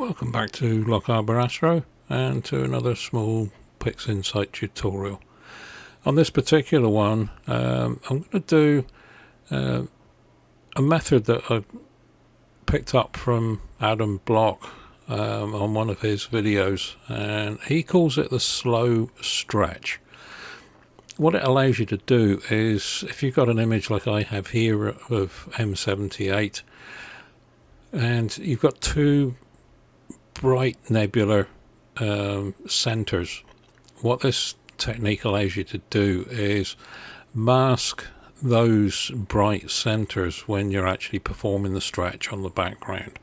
Welcome back to Loch Arbor Astro and to another small PixInsight tutorial. On this particular one, I'm going to do a method that I picked up from Adam Block on one of his videos, and he calls it the slow stretch. What it allows you to do is, if you've got an image like I have here of M78 and you've got two bright nebular centers, what this technique allows you to do is mask those bright centers when you're actually performing the stretch on the background,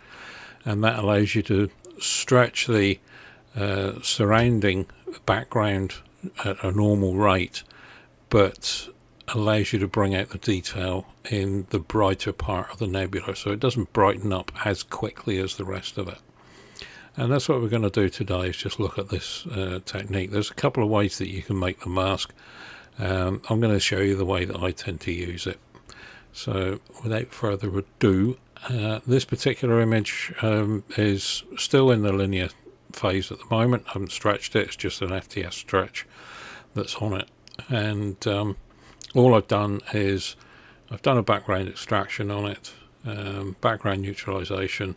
and that allows you to stretch the surrounding background at a normal rate, but allows you to bring out the detail in the brighter part of the nebula, so it doesn't brighten up as quickly as the rest of it. And that's what we're going to do today, is just look at this technique. There's a couple of ways that you can make the mask. I'm going to show you the way that I tend to use it. So without further ado, this particular image is still in the linear phase at the moment. I haven't stretched it, it's just an FTS stretch that's on it. And all I've done is I've done a background extraction on it, background neutralization,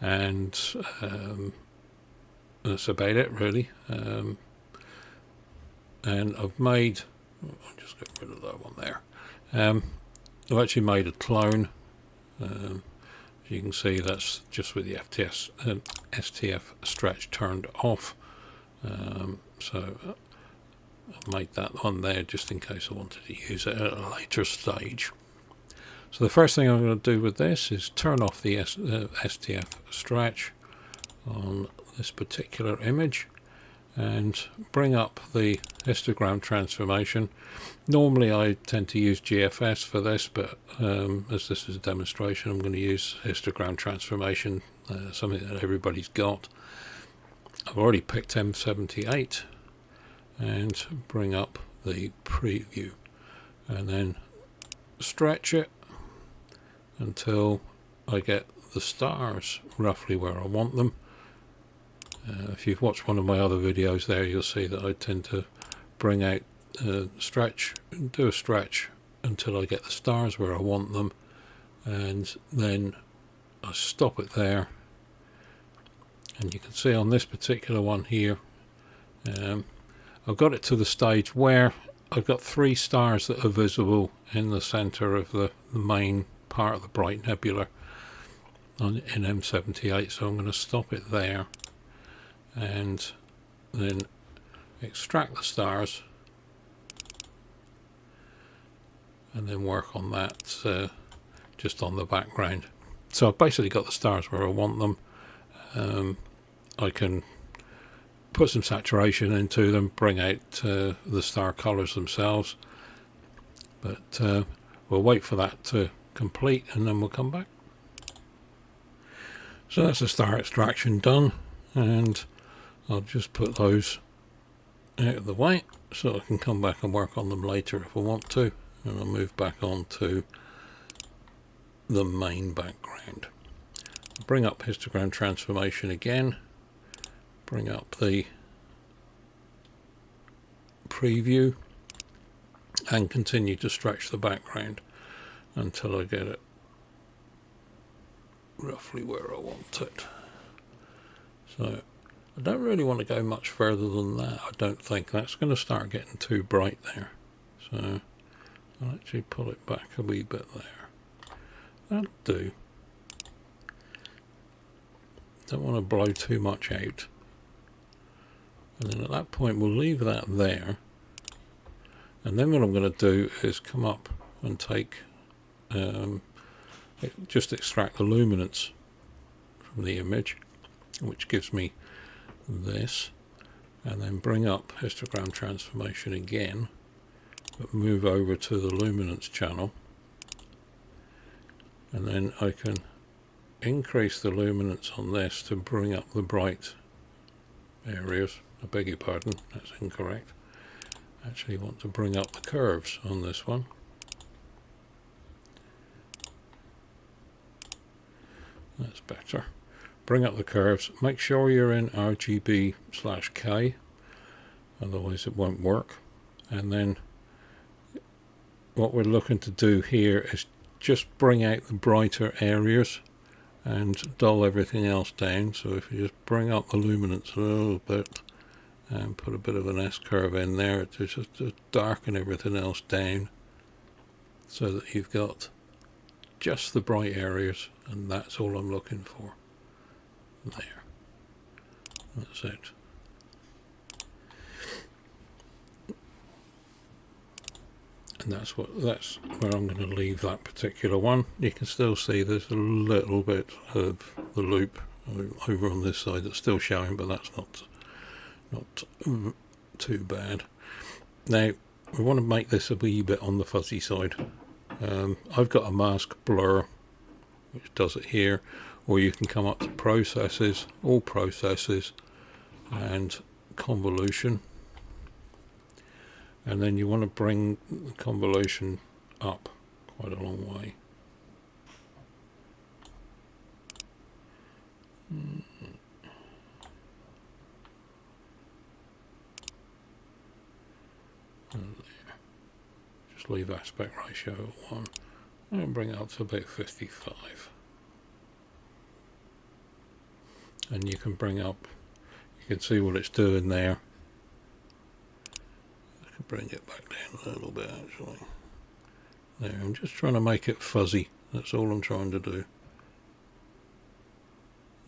and that's about it really. And I've made, I'll just get rid of that one there. I've actually made a clone. As you can see, that's just with the STF stretch turned off. So I've made that one there just in case I wanted to use it at a later stage. So the first thing I'm going to do with this is turn off the STF stretch on this particular image and bring up the histogram transformation. Normally I tend to use GFS for this, but as this is a demonstration, I'm going to use histogram transformation, something that everybody's got. I've already picked M78 and bring up the preview and then stretch it until I get the stars roughly where I want them. If you've watched one of my other videos there, you'll see that I tend to bring out stretch, do a stretch until I get the stars where I want them, and then I stop it there. And you can see on this particular one here, I've got it to the stage where I've got three stars that are visible in the center of the main part of the bright nebula in M78, so I'm going to stop it there and then extract the stars and then work on that just on the background. So I've basically got the stars where I want them. I can put some saturation into them, bring out the star colors themselves, but we'll wait for that to complete and then we'll come back. So that's the star extraction done, and I'll just put those out of the way so I can come back and work on them later if I want to, and I'll move back on to the main background. Bring up histogram transformation again, bring up the preview and continue to stretch the background until I get it roughly where I want it. So I don't really want to go much further than that. I don't think that's going to start getting too bright there, so I'll actually pull it back a wee bit there. That'll do. Don't want to blow too much out, and then at that point we'll leave that there, and then what I'm going to do is come up and take just extract the luminance from the image, which gives me this, and then bring up histogram transformation again, but move over to the luminance channel, and then I can increase the luminance on this to bring up the bright areas. I beg your pardon, that's incorrect. I actually want to bring up the curves on this one. That's better. bring up the curves, make sure you're in RGB/K, otherwise it won't work. And then what we're looking to do here is just bring out the brighter areas and dull everything else down. So if you just bring up the luminance a little bit and put a bit of an S-curve in there to just darken everything else down, so that you've got just the bright areas, and that's all I'm looking for. There, that's it. And that's where I'm going to leave that particular one. You can still see there's a little bit of the loop over on this side that's still showing, but that's not too bad. Now we want to make this a wee bit on the fuzzy side. I've got a mask blur which does it here, or you can come up to processes, all processes, and convolution, and then you want to bring the convolution up quite a long way. And there. Just leave aspect ratio at 1 and bring it up to about 55. And you can bring up, you can see what it's doing there. I can bring it back down a little bit actually. There, I'm just trying to make it fuzzy. That's all I'm trying to do.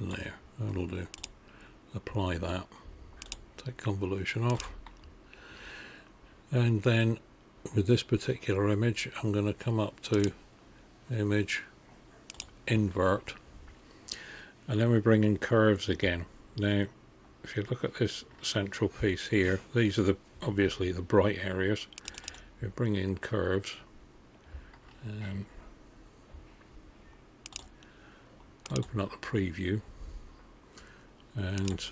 There, that'll do. Apply that. Take convolution off. And then with this particular image, I'm going to come up to image, invert, and then we bring in curves again. Now if you look at this central piece here, these are obviously the bright areas. We bring in curves, open up the preview, and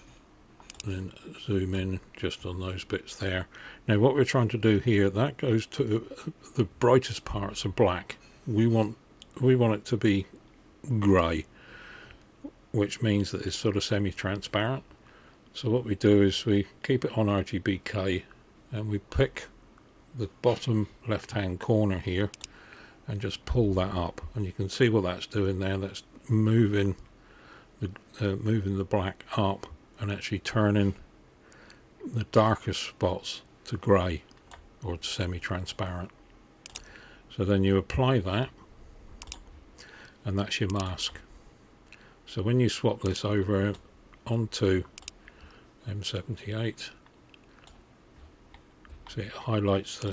then zoom in just on those bits there. Now what we're trying to do here, that goes to the brightest parts are black. We want it to be grey, which means that it's sort of semi-transparent. So what we do is we keep it on RGBK, and we pick the bottom left hand corner here and just pull that up, and you can see what that's doing there. That's moving the black up and actually turning the darkest spots to grey or to semi-transparent. So then you apply that, and that's your mask. So when you swap this over onto M78, see it highlights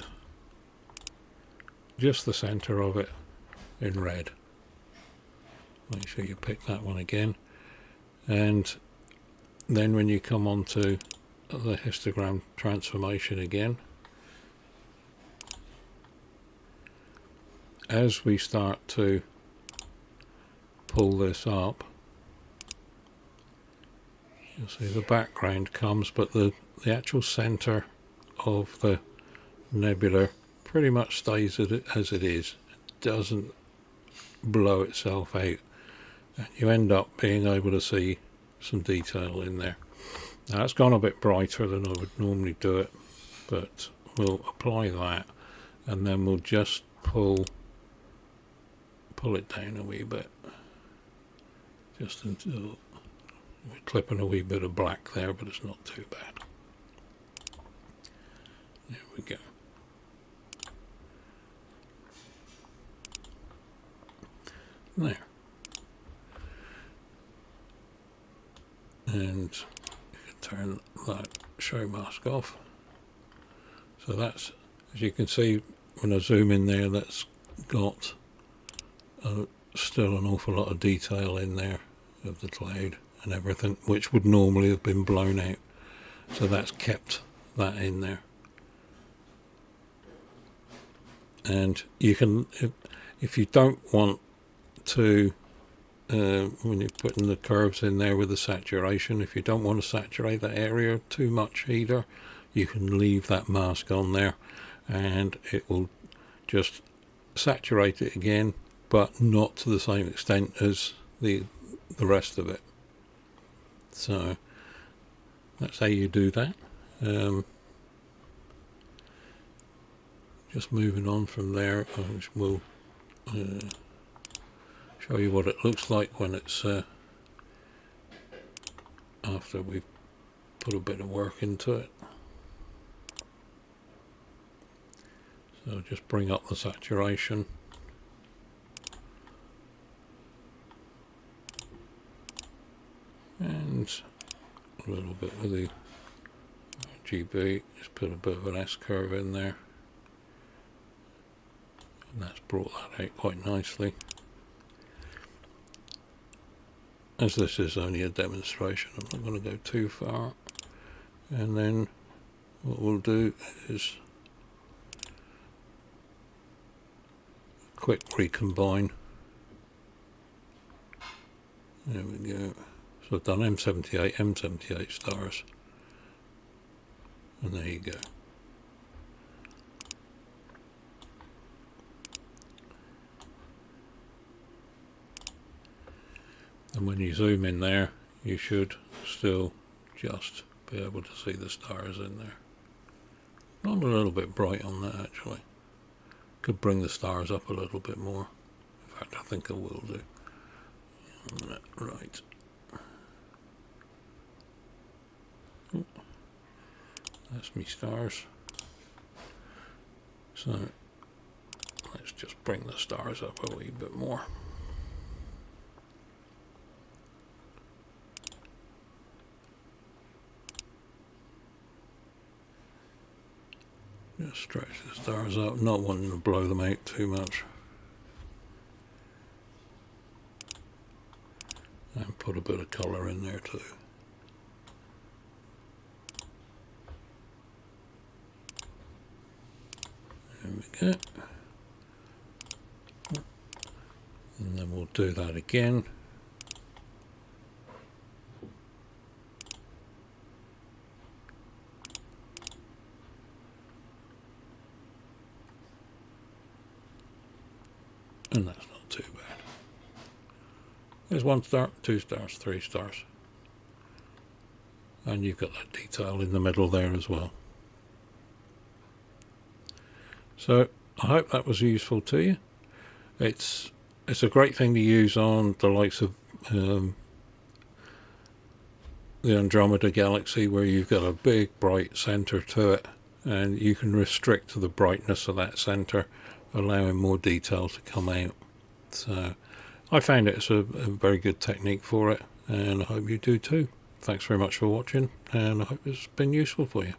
just the center of it in red. Make sure you pick that one again, and then when you come onto the histogram transformation again, as we start to pull this up, you'll see the background comes, but the actual center of the nebula pretty much stays as it is. It doesn't blow itself out, and you end up being able to see some detail in there. Now it's gone a bit brighter than I would normally do it, but we'll apply that, and then we'll just pull it down a wee bit, just until we're clipping a wee bit of black there, but it's not too bad. There we go. There. And you can turn that show mask off. So that's, as you can see when I zoom in there, that's got still an awful lot of detail in there of the cloud and everything, which would normally have been blown out. So that's kept that in there. And you can, if you don't want to, when you're putting the curves in there with the saturation, if you don't want to saturate that area too much either, you can leave that mask on there and it will just saturate it again, but not to the same extent as the rest of it. So that's how you do that. Just moving on from there, we'll show you what it looks like when it's after we've put a bit of work into it. So just bring up the saturation. And a little bit with the RGB, just put a bit of an S-curve in there. And that's brought that out quite nicely. As this is only a demonstration, I'm not going to go too far. And then what we'll do is a quick recombine. There we go. So I've done M78 stars. And there you go. And when you zoom in there, you should still just be able to see the stars in there. Not a little bit bright on that actually. Could bring the stars up a little bit more. In fact, I think I will do. Right. That's me stars. So let's just bring the stars up a wee bit more. Just stretch the stars up, not wanting to blow them out too much. And put a bit of colour in there too. There we go. And then we'll do that again. And that's not too bad. There's 1 star, 2 stars, 3 stars. And you've got that detail in the middle there as well. So I hope that was useful to you. It's a great thing to use on the likes of the Andromeda Galaxy, where you've got a big bright center to it, and you can restrict the brightness of that center, allowing more detail to come out. So I found it's a very good technique for it, and I hope you do too. Thanks very much for watching, and I hope it's been useful for you.